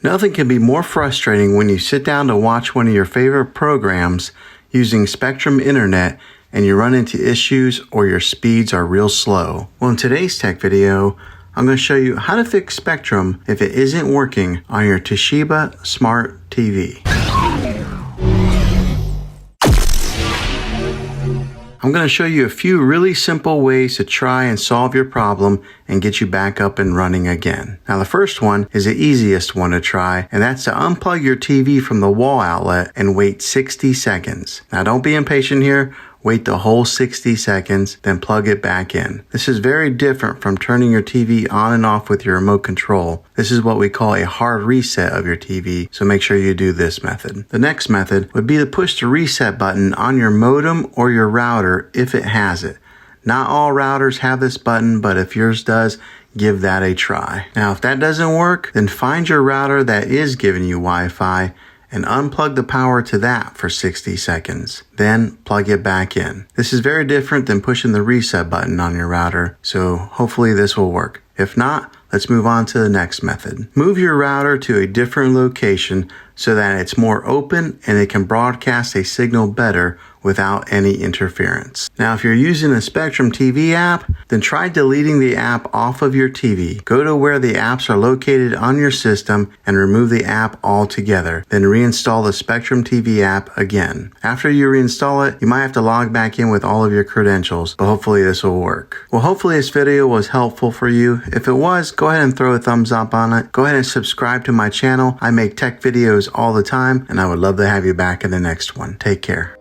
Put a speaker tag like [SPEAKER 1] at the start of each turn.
[SPEAKER 1] Nothing can be more frustrating when you sit down to watch one of your favorite programs using Spectrum Internet and you run into issues or your speeds are real slow. Well, in today's tech video, I'm going to show you how to fix Spectrum if it isn't working on your Toshiba Smart TV. I'm going to show you a few really simple ways to try and solve your problem and get you back up and running again. Now, the first one is the easiest one to try, and that's to unplug your TV from the wall outlet and wait 60 seconds. Now, don't be impatient here. Wait the whole 60 seconds, then plug it back in. This is very different from turning your TV on and off with your remote control. This is what we call a hard reset of your TV, so make sure you do this method. The next method would be to push the reset button on your modem or your router if it has it. Not all routers have this button, but if yours does, give that a try. Now, if that doesn't work, then find your router that is giving you Wi-Fi and unplug the power to that for 60 seconds. Then plug it back in. This is very different than pushing the reset button on your router, so hopefully this will work. If not, let's move on to the next method. Move your router to a different location so that it's more open and it can broadcast a signal better without any interference. Now, if you're using a Spectrum TV app, then try deleting the app off of your TV. Go to where the apps are located on your system and remove the app altogether. Then reinstall the Spectrum TV app again. After you reinstall it, you might have to log back in with all of your credentials, but hopefully this will work. Well, hopefully this video was helpful for you. If it was, go ahead and throw a thumbs up on it. Go ahead and subscribe to my channel. I make tech videos all the time, and I would love to have you back in the next one. Take care.